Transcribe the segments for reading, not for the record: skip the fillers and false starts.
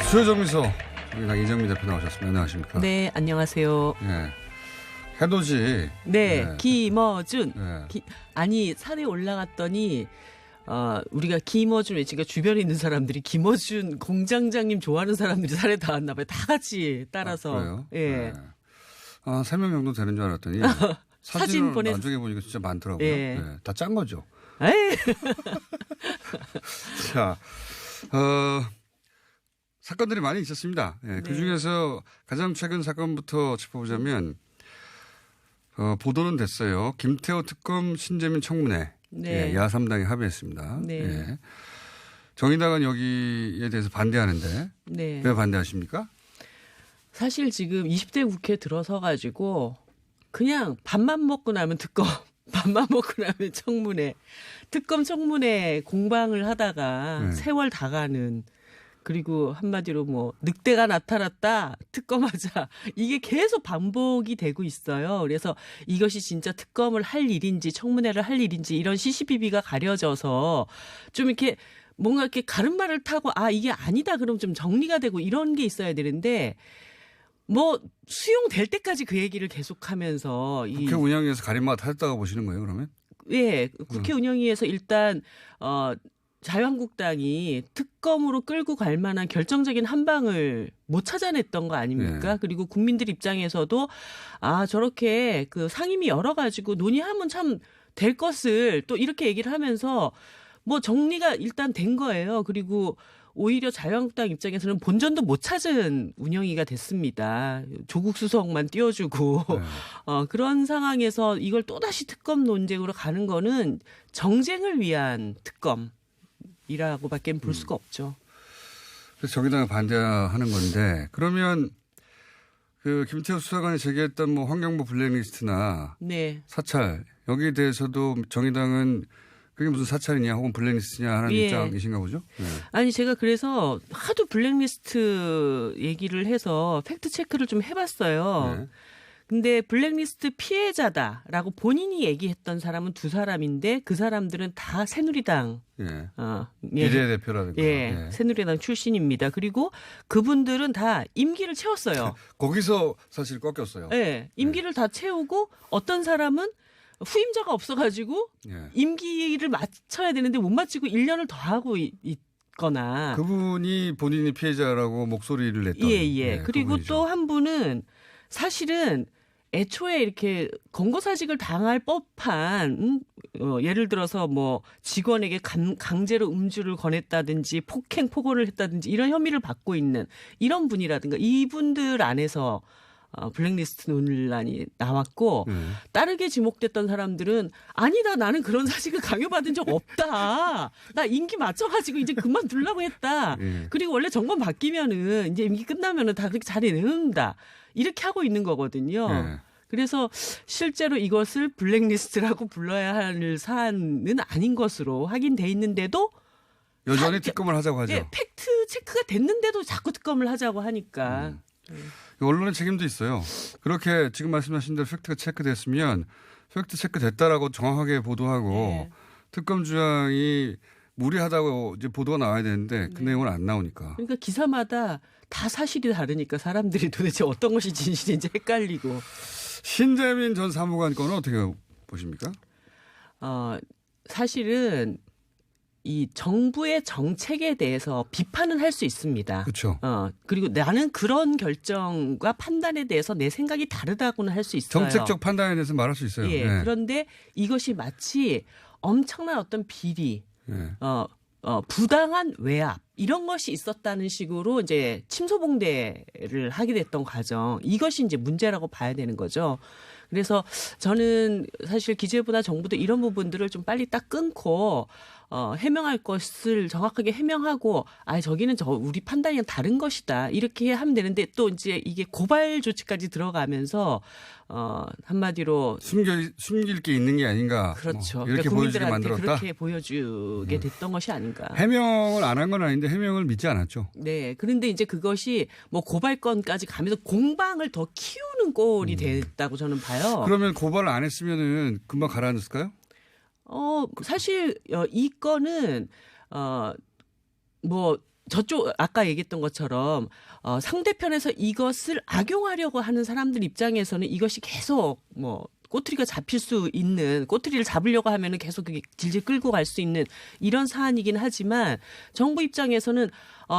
수요정미소 우리 이정미 대표 나오셨습니다. 안녕하십니까? 네, 안녕하세요. 네. 해돋이. 네, 네. 김어준. 네. 아니 산에 올라갔더니 우리가 김어준 외치니까 주변에 있는 사람들이 김어준 공장장님 좋아하는 사람들이 산에 다 왔나 봐요. 다 같이 따라서. 그래요? 예. 네. 3명 정도 되는 줄 알았더니 사진 나중에 보니까 진짜 많더라고요. 예. 네. 다 짠 거죠. 에이. 자, 사건들이 많이 있었습니다. 예, 네. 그중에서 가장 최근 사건부터 짚어보자면 보도는 됐어요. 김태호 특검 신재민 청문회. 네. 예, 야3당이 합의했습니다. 네. 예. 정의당은 여기에 대해서 반대하는데 네. 왜 반대하십니까? 사실 지금 20대 국회 들어서 가지고 그냥 밥만 먹고 나면 특검, 밥만 먹고 나면 청문회, 특검 청문회 공방을 하다가 네. 세월 다 가는, 그리고 한마디로 뭐 늑대가 나타났다 특검하자, 이게 계속 반복이 되고 있어요. 그래서 이것이 진짜 특검을 할 일인지 청문회를 할 일인지 이런 시시비비가 가려져서 좀 이렇게 뭔가 이렇게 가름말을 타고 이게 아니다 그럼 좀 정리가 되고 이런 게 있어야 되는데, 뭐 수용될 때까지 그 얘기를 계속하면서 국회 운영위에서 가림막 타였다고 보시는 거예요, 그러면? 예, 국회 운영위에서 일단 자유한국당이 특검으로 끌고 갈 만한 결정적인 한 방을 못 찾아냈던 거 아닙니까? 네. 그리고 국민들 입장에서도 저렇게 그 상임위 열어가지고 논의하면 참 될 것을 또 이렇게 얘기를 하면서 뭐 정리가 일단 된 거예요. 그리고 오히려 자유한국당 입장에서는 본전도 못 찾은 운영위가 됐습니다. 조국 수석만 띄워주고 네. 그런 상황에서 이걸 또다시 특검 논쟁으로 가는 거는 정쟁을 위한 특검이라고밖에 볼 수가 없죠. 그래서 정의당이 반대하는 건데 그러면 그 김태호 수사관이 제기했던 뭐 환경부 블랙리스트나 네. 사찰 여기에 대해서도 정의당은 그게 무슨 사찰이냐 혹은 블랙리스트냐 하는 예. 입장이신가 보죠? 네. 아니 제가 그래서 하도 블랙리스트 얘기를 해서 팩트 체크를 좀 해봤어요. 네. 근데 블랙리스트 피해자다라고 본인이 얘기했던 사람은 두 사람인데 그 사람들은 다 새누리당 예. 예. 비례대표라든가. 예, 예. 새누리당 출신입니다. 그리고 그분들은 다 임기를 채웠어요. 거기서 사실 꺾였어요. 예, 임기를 다 채우고 어떤 사람은 후임자가 없어가지고 예. 임기를 마쳐야 되는데 못 마치고 1년을 더 하고 있거나. 그분이 본인이 피해자라고 목소리를 냈던. 예. 그리고 그분이죠. 또 한 분은 사실은 애초에 이렇게 권고사직을 당할 법한 예를 들어서 뭐 직원에게 강제로 음주를 권했다든지 폭행포고를 했다든지 이런 혐의를 받고 있는 이런 분이라든가 이분들 안에서 블랙리스트 논란이 나왔고 따르게 지목됐던 사람들은 아니다 나는 그런 사직을 강요받은 적 없다. 나 임기 맞춰가지고 이제 그만두려고 했다. 예. 그리고 원래 정권 바뀌면은 이제 임기 끝나면은 다 그렇게 자리 내놓는다. 이렇게 하고 있는 거거든요. 예. 그래서 실제로 이것을 블랙리스트라고 불러야 할 사안은 아닌 것으로 확인돼 있는데도 여전히 특검을 하자고 하죠. 예, 팩트 체크가 됐는데도 자꾸 특검을 하자고 하니까. 언론의 책임도 있어요. 그렇게 지금 말씀하신 대로 팩트가 체크됐으면 팩트 체크됐다라고 정확하게 보도하고 네. 특검 주장이 무리하다고 이제 보도가 나와야 되는데 그 내용은 안 나오니까. 그러니까 기사마다 다 사실이 다르니까 사람들이 도대체 어떤 것이 진실인지 헷갈리고. 신재민 전 사무관 건은 어떻게 보십니까? 사실은 이 정부의 정책에 대해서 비판은 할 수 있습니다. 그렇죠. 그리고 나는 그런 결정과 판단에 대해서 내 생각이 다르다고는 할 수 있어요. 정책적 판단에 대해서 말할 수 있어요. 예. 네. 그런데 이것이 마치 엄청난 어떤 비리, 네. 부당한 외압 이런 것이 있었다는 식으로 이제 침소봉대를 하게 됐던 과정, 이것이 이제 문제라고 봐야 되는 거죠. 그래서 저는 사실 기재부나 정부도 이런 부분들을 좀 빨리 딱 끊고 해명할 것을 정확하게 해명하고 저기는 우리 판단이랑 다른 것이다 이렇게 하면 되는데 또 이제 이게 고발 조치까지 들어가면서 한마디로 숨길 게 있는 게 아닌가. 그렇죠. 뭐 이렇게 그러니까 보여주게 국민들한테 만들었다. 그렇게 보여주게 됐던 것이 아닌가. 해명을 안 한 건 아닌데 해명을 믿지 않았죠. 네. 그런데 이제 그것이 뭐 고발건까지 가면서 공방을 더 키우는 꼴이 됐다고 저는 봐요. 그러면 고발을 안 했으면은 금방 가라앉았을까요? 사실 이 건은 뭐 저쪽 아까 얘기했던 것처럼 상대편에서 이것을 악용하려고 하는 사람들 입장에서는 이것이 계속 뭐 꼬투리가 잡힐 수 있는 꼬투리를 잡으려고 하면은 계속 그게 질질 끌고 갈 수 있는 이런 사안이긴 하지만 정부 입장에서는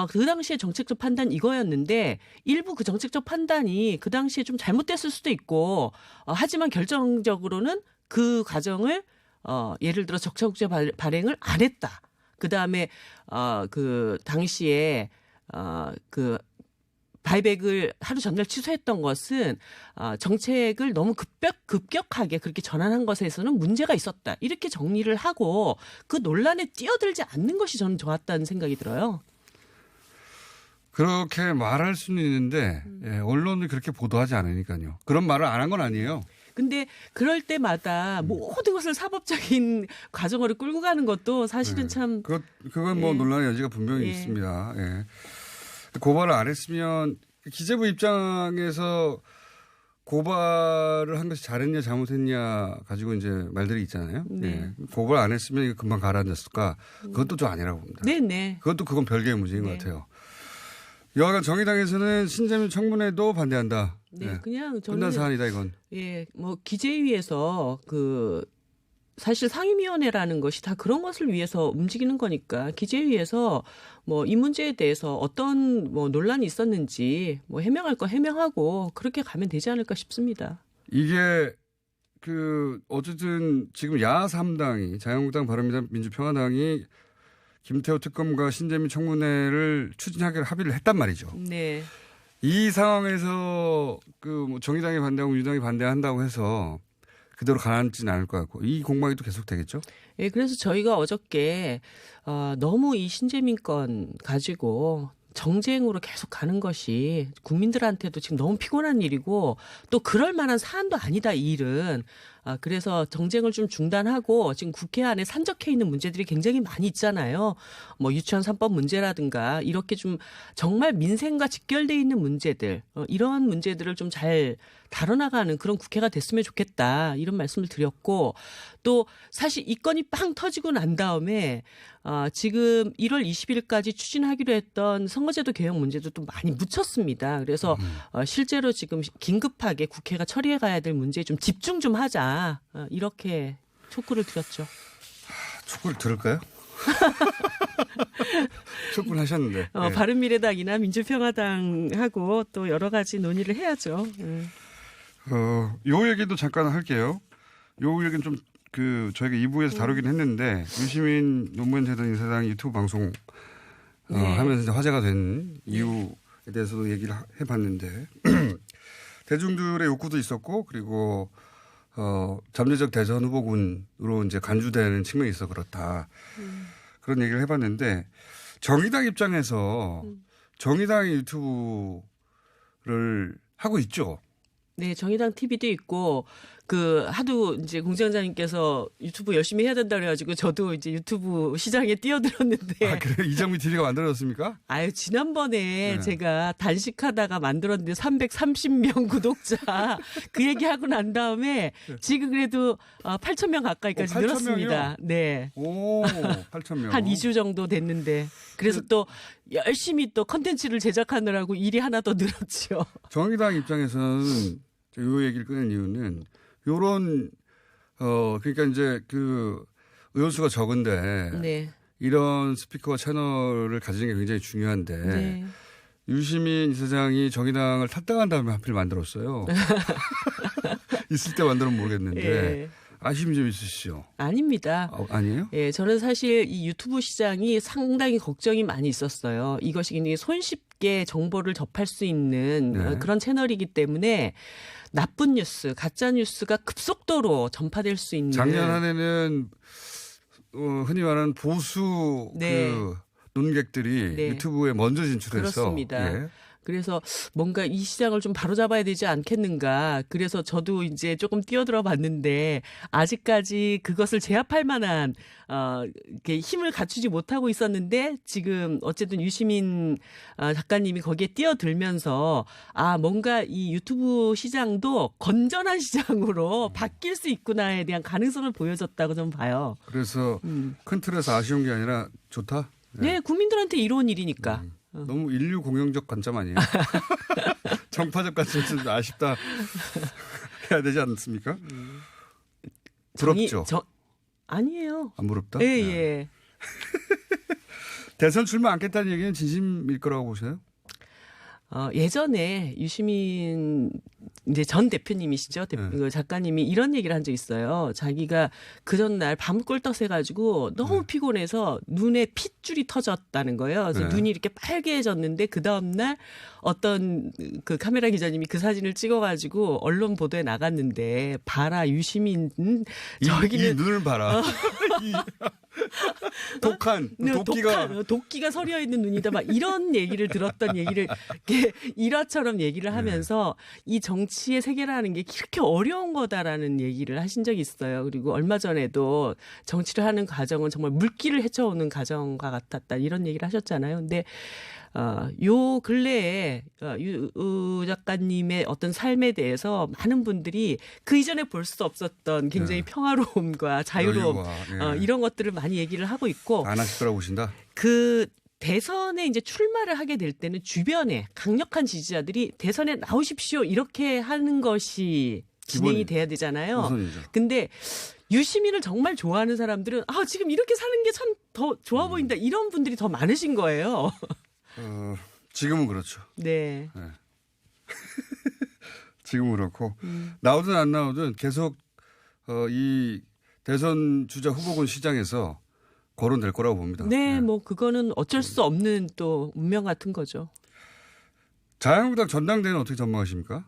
그 당시에 정책적 판단 이거였는데 일부 그 정책적 판단이 그 당시에 좀 잘못됐을 수도 있고 하지만 결정적으로는 그 과정을 예를 들어 적자국제 발행을 안 했다. 그 다음에 그 당시에 그 바이백을 하루 전날 취소했던 것은 정책을 너무 급격하게 그렇게 전환한 것에서는 문제가 있었다. 이렇게 정리를 하고 그 논란에 뛰어들지 않는 것이 저는 좋았다는 생각이 들어요. 그렇게 말할 수는 있는데 예, 언론이 그렇게 보도하지 않으니까요. 그런 말을 안 한 건 아니에요. 근데 그럴 때마다 모든 것을 사법적인 과정으로 끌고 가는 것도 사실은 참. 그건 뭐 예. 논란의 여지가 분명히 예. 있습니다. 예. 고발을 안 했으면 기재부 입장에서 고발을 한 것이 잘했냐 잘못했냐 가지고 이제 말들이 있잖아요. 네. 예. 고발 안 했으면 이거 금방 가라앉았을까? 그것도 좀 아니라고 봅니다. 네네. 그건 별개의 문제인 네. 것 같아요. 여하간 정의당에서는 신재민 청문회도 반대한다. 네, 예. 그냥 저는 끝난 사안이다 이건. 예, 뭐 기재위에서 그 사실 상임위원회라는 것이 다 그런 것을 위해서 움직이는 거니까 기재위에서 뭐 이 문제에 대해서 어떤 뭐 논란이 있었는지 뭐 해명할 거 해명하고 그렇게 가면 되지 않을까 싶습니다. 이게 어쨌든 지금 야 3당이 자유한국당, 바른미래당, 민주평화당이 김태호 특검과 신재민 청문회를 추진하기로 합의를 했단 말이죠. 네. 이 상황에서 뭐 정의당이 반대하고 민주당이 반대한다고 해서 그대로 가라앉지는 않을 것 같고 이 공방이 또 계속 되겠죠? 예, 그래서 저희가 어저께 너무 이 신재민 건 가지고 정쟁으로 계속 가는 것이 국민들한테도 지금 너무 피곤한 일이고 또 그럴 만한 사안도 아니다 이 일은. 그래서 정쟁을 좀 중단하고 지금 국회 안에 산적해 있는 문제들이 굉장히 많이 있잖아요. 뭐 유치원 3법 문제라든가 이렇게 좀 정말 민생과 직결돼 있는 문제들 이런 문제들을 좀 잘 다뤄나가는 그런 국회가 됐으면 좋겠다 이런 말씀을 드렸고 또 사실 이 건이 빵 터지고 난 다음에 지금 1월 20일까지 추진하기로 했던 선거제도 개혁 문제도 또 많이 묻혔습니다. 그래서 실제로 지금 긴급하게 국회가 처리해 가야 될 문제에 좀 집중 좀 하자 이렇게 촉구를 드렸죠. 촉구를 들을까요? 촉구를 하셨는데. 네. 바른미래당이나 민주평화당하고 또 여러 가지 논의를 해야죠. 요 얘기도 잠깐 할게요. 요 얘기는 좀 저희가 2부에서 다루긴 했는데 유시민 노무현 재단 이사장이 유튜브 방송 하면서 이제 화제가 된 이유에 대해서도 얘기를 해봤는데 대중들의 욕구도 있었고 그리고 잠재적 대선 후보군으로 이제 간주되는 측면이 있어 그렇다. 그런 얘기를 해봤는데 정의당 입장에서 정의당이 유튜브를 하고 있죠. 네, 정의당 TV도 있고 하도 이제 공장장님께서 유튜브 열심히 해야 된다 그래가지고 저도 이제 유튜브 시장에 뛰어들었는데. 그래요? 이정미 TV가 만들어졌습니까? 지난번에 네. 제가 단식하다가 만들었는데 330명 구독자 그 얘기하고 난 다음에 지금 그래도 8,000명 가까이까지 8,000 늘었습니다. 명이요? 네. 오, 8,000명. 한 2주 정도 됐는데 그래서 또 열심히 또 컨텐츠를 제작하느라고 일이 하나 더 늘었죠. 정의당 입장에서는 이 얘기를 꺼낸 이유는 요런 그러니까 이제 의원수가 적은데 네. 이런 스피커와 채널을 가지는 게 굉장히 중요한데 네. 유시민 이사장이 정의당을 탈당한 다음에 하필 만들었어요. 있을 때 만들면 모르겠는데 예. 아쉬움이 좀 있으시죠? 아닙니다. 아니에요? 예, 저는 사실 이 유튜브 시장이 상당히 걱정이 많이 있었어요. 이것이 굉장히 손쉽게 정보를 접할 수 있는 네. 그런 채널이기 때문에 나쁜 뉴스, 가짜 뉴스가 급속도로 전파될 수 있는. 작년 한 해는 흔히 말하는 보수 네. 논객들이 네. 유튜브에 먼저 진출해서 그렇습니다. 예. 그래서 뭔가 이 시장을 좀 바로잡아야 되지 않겠는가. 그래서 저도 이제 조금 뛰어들어 봤는데 아직까지 그것을 제압할 만한 이렇게 힘을 갖추지 못하고 있었는데 지금 어쨌든 유시민 작가님이 거기에 뛰어들면서 뭔가 이 유튜브 시장도 건전한 시장으로 바뀔 수 있구나에 대한 가능성을 보여줬다고 좀 봐요. 그래서 큰 틀에서 아쉬운 게 아니라 좋다? 네, 국민들한테 이로운 일이니까. 너무 인류 공용적 관점 아니에요? 정파적 관점이 좀 아쉽다 해야 되지 않습니까? 부럽죠? 아니에요. 안 부럽다? 예, 예. 대선 출마 않겠다는 얘기는 진심일 거라고 보세요? 예전에 유시민 이제 전 대표님이시죠. 그 작가님이 이런 얘기를 한 적 있어요. 자기가 그 전날 밤 꿀떡 해가지고 너무 피곤해서 눈에 핏줄이 터졌다는 거예요. 그래서 눈이 이렇게 빨개졌는데 그 다음날 어떤 그 카메라 기자님이 그 사진을 찍어가지고 언론 보도에 나갔는데 봐라 유시민 저기는 이 눈을 봐라. 독한 도끼가 서려 있는 눈이다. 막 이런 얘기를 들었던 얘기를 이렇게 일화처럼 얘기를 하면서 이 정치의 세계라는 게 그렇게 어려운 거다라는 얘기를 하신 적이 있어요. 그리고 얼마 전에도 정치를 하는 과정은 정말 물길을 헤쳐오는 과정과 같았다 이런 얘기를 하셨잖아요. 근데 요 근래에 유 작가님의 어떤 삶에 대해서 많은 분들이 그 이전에 볼 수 없었던 굉장히 평화로움과 자유로움 이런 것들을 많이 얘기를 하고 있고 안 하실 거라고 보신다. 그 대선에 이제 출마를 하게 될 때는 주변에 강력한 지지자들이 대선에 나오십시오 이렇게 하는 것이 진행이 돼야 되잖아요. 우선이죠. 근데 유시민을 정말 좋아하는 사람들은 지금 이렇게 사는 게 참 더 좋아 보인다 이런 분들이 더 많으신 거예요. 지금은 그렇죠. 네. 지금은 그렇고 나오든 안 나오든 계속 이 대선 주자 후보군 시장에서 거론될 거라고 봅니다. 네, 뭐 그거는 어쩔 수 없는 또 운명 같은 거죠. 자유한국당 전당대회는 어떻게 전망하십니까?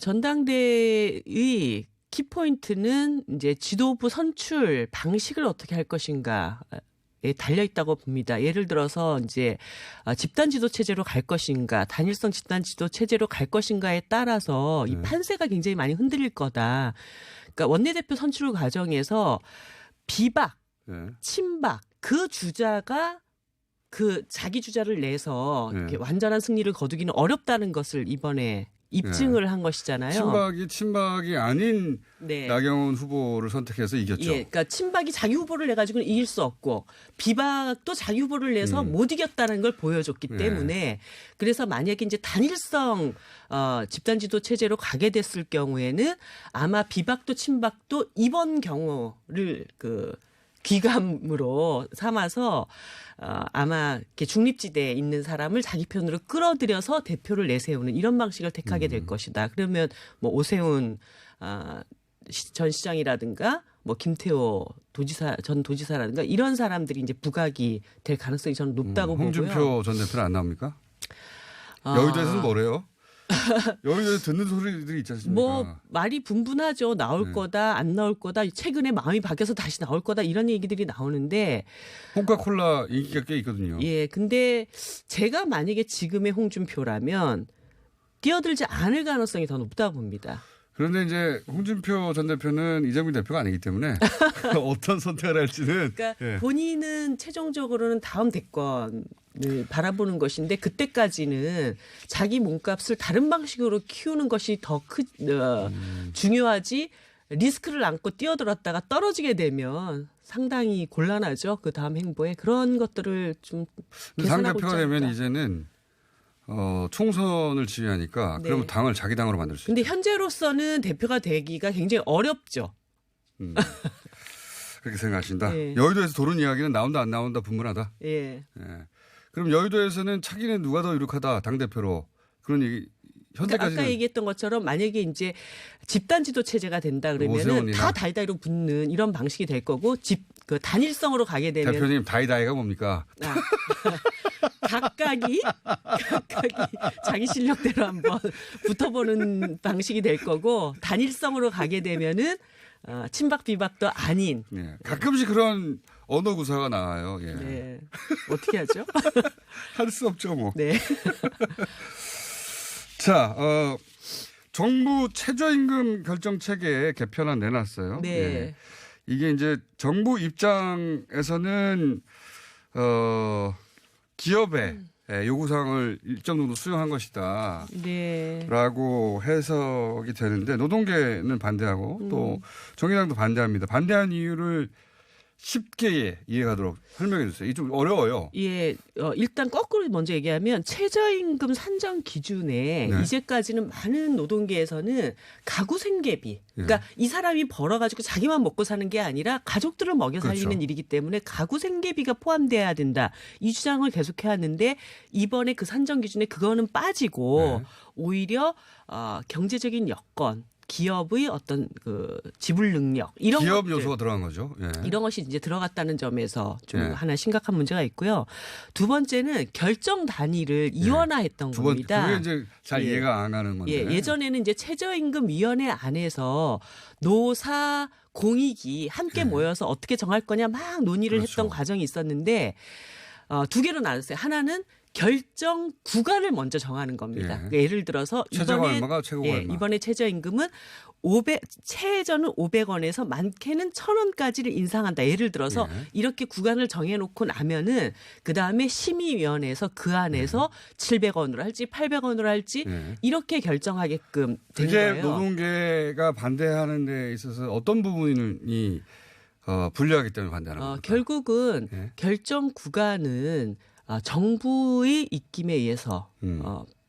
전당대의 키포인트는 이제 지도부 선출 방식을 어떻게 할 것인가. 에 달려 있다고 봅니다. 예를 들어서 이제 집단 지도 체제로 갈 것인가, 단일성 집단 지도 체제로 갈 것인가에 따라서 이 판세가 굉장히 많이 흔들릴 거다. 그러니까 원내대표 선출 과정에서 비박, 친박 그 주자가 그 자기 주자를 내서 이렇게 완전한 승리를 거두기는 어렵다는 것을 이번에 입증을 한 것이잖아요. 친박이 아닌 나경원 후보를 선택해서 이겼죠. 예, 그러니까 친박이 자기 후보를 내가지고는 이길 수 없고 비박도 자기 후보를 내서 못 이겼다는 걸 보여줬기 때문에 그래서 만약에 이제 단일성 집단지도 체제로 가게 됐을 경우에는 아마 비박도 친박도 이번 경우를 그 귀감으로 삼아서 아마 이렇게 중립지대에 있는 사람을 자기 편으로 끌어들여서 대표를 내세우는 이런 방식을 택하게 될 것이다. 그러면 뭐 오세훈 전 시장이라든가 뭐 김태호 전 도지사라든가 이런 사람들이 이제 부각이 될 가능성이 저는 높다고 보고요. 홍준표 전 대표는 안 나옵니까? 여의도에서는 뭐래요? 여의도에서 듣는 소리들이 있지 않습니까? 뭐 말이 분분하죠. 나올 거다, 안 나올 거다. 최근에 마음이 바뀌어서 다시 나올 거다 이런 얘기들이 나오는데 홍카콜라 인기가 꽤 있거든요. 예, 근데 제가 만약에 지금의 홍준표라면 뛰어들지 않을 가능성이 더 높다고 봅니다. 그런데 이제 홍준표 전 대표는 이재명 대표가 아니기 때문에 어떤 선택을 할지는 그러니까 본인은 최종적으로는 다음 대권을 바라보는 것인데 그때까지는 자기 몸값을 다른 방식으로 키우는 것이 더 중요하지 리스크를 안고 뛰어들었다가 떨어지게 되면 상당히 곤란하죠. 그 다음 행보에 그런 것들을 좀 당 계산하고 대표가 되면 이제는 총선을 지휘하니까 그러면 당을 자기 당으로 만들 수 있어요. 근데 현재로서는 대표가 되기가 굉장히 어렵죠. 그렇게 생각하신다. 여의도에서 도는 이야기는 나온다 안 나온다 분분하다. 예. 그럼 여의도에서는 차기는 누가 더 유력하다 당 대표로 그런 얘기 현재까지는 그러니까 아까 얘기했던 것처럼 만약에 이제 집단 지도 체제가 된다 그러면은 다 다이다이로 붙는 이런 방식이 될 거고 그 단일성으로 가게 되면 대표님 다이다이가 뭡니까? 각각이 자기 실력대로 한번 붙어보는 방식이 될 거고 단일성으로 가게 되면은 친박 비박도 아닌 가끔씩 그런 언어 구사가 나와요. 예. 네. 어떻게 하죠? 할 수 없죠 뭐. 네. 자, 정부 최저임금 결정 체계 개편안 내놨어요. 네. 예. 이게 이제 정부 입장에서는 기업의 요구사항을 일정 정도 수용한 것이다. 네. 라고 해석이 되는데 노동계는 반대하고 또 정의당도 반대합니다. 반대한 이유를 쉽게 이해가도록 설명해 주세요. 이게 좀 어려워요. 예, 일단 거꾸로 먼저 얘기하면 최저임금 산정 기준에 네. 이제까지는 많은 노동계에서는 가구 생계비, 그러니까 이 사람이 벌어가지고 자기만 먹고 사는 게 아니라 가족들을 먹여 살리는 그렇죠. 일이기 때문에 가구 생계비가 포함돼야 된다. 이 주장을 계속해 왔는데 이번에 그 산정 기준에 그거는 빠지고 네. 오히려 경제적인 여건. 기업의 어떤 그 지불 능력 이런 기업 것들. 요소가 들어간 거죠. 예. 이런 것이 이제 들어갔다는 점에서 좀 네. 하나 심각한 문제가 있고요. 두 번째는 결정 단위를 이원화했던 두 번, 겁니다. 그게 이제 잘 예. 이해가 안 가는 건데. 예전에는 이제 최저임금위원회 안에서 노사 공익이 함께 모여서 어떻게 정할 거냐 막 논의를 그렇죠. 했던 과정이 있었는데 두 개로 나눴어요. 하나는 결정 구간을 먼저 정하는 겁니다. 예. 그러니까 예를 들어서 최저가 얼마가 최고가 얼마. 이번에 최저임금은 최저는 500원에서 많게는 1,000원까지를 인상한다. 예를 들어서 예. 이렇게 구간을 정해놓고 나면은 그 다음에 심의위원회에서 그 안에서 700원으로 할지 800원으로 할지 예. 이렇게 결정하게끔 된 이게 거예요. 노동계가 반대하는 데 있어서 어떤 부분이 불리하기 때문에 반대하는 겁니까? 결국은 예. 결정 구간은 정부의 입김에 의해서 음.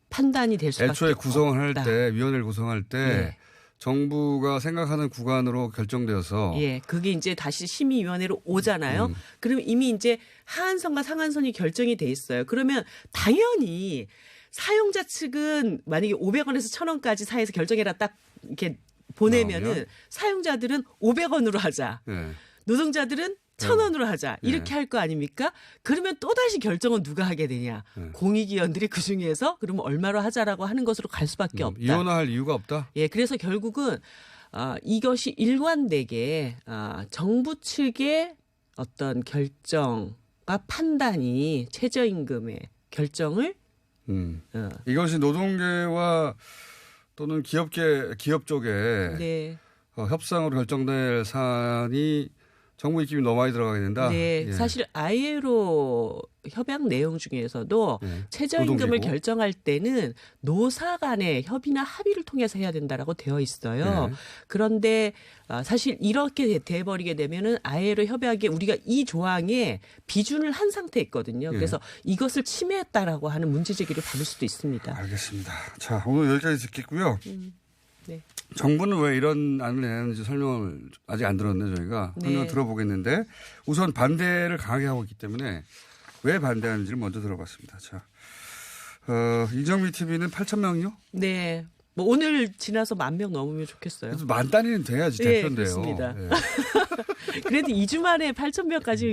판단이 될 수밖에 애초에 구성을 할 없다. 때, 위원회를 구성할 때 예. 정부가 생각하는 구간으로 결정되어서 예, 그게 이제 다시 심의위원회로 오잖아요. 그러면 이미 이제 하한선과 상한선이 결정이 돼 있어요. 그러면 당연히 사용자 측은 만약에 500원에서 1,000원까지 사이에서 결정해라 딱 이렇게 보내면은 나오면? 사용자들은 500원으로 하자. 예. 노동자들은 1,000원으로 하자. 이렇게 네. 할 거 아닙니까? 그러면 또다시 결정은 누가 하게 되냐. 네. 공익위원들이 그중에서 그러면 얼마로 하자라고 하는 것으로 갈 수밖에 없다. 이원화할 이유가 없다. 예, 그래서 결국은 이것이 일관되게 정부 측의 어떤 결정과 판단이 최저임금의 결정을 이것이 노동계와 또는 기업 쪽에 네. 협상으로 결정될 사안이 정부 입김이 너무 많이 들어가게 된다. 네, 예. 사실 ILO 협약 내용 중에서도 예. 최저임금을 노동계고. 결정할 때는 노사 간의 협의나 합의를 통해서 해야 된다라고 되어 있어요. 네. 그런데 사실 이렇게 돼버리게 되면은 ILO 협약에 우리가 이 조항에 비준을 한 상태에 있거든요. 예. 그래서 이것을 침해했다라고 하는 문제 제기를 받을 수도 있습니다. 알겠습니다. 자, 오늘 여기까지 듣겠고요. 네. 정부는 왜 이런 안을 내는지 설명을 아직 안 들었는데 저희가 네. 설명을 들어보겠는데 우선 반대를 강하게 하고 있기 때문에 왜 반대하는지를 먼저 들어봤습니다. 자, 이정미 TV는 8,000명이요? 네. 뭐 오늘 지나서 10,000명 넘으면 좋겠어요. 그래서 만 단위는 돼야지 네, 대표인데요. 그렇습니다. 예. 그래도 2주 만에 8,000명까지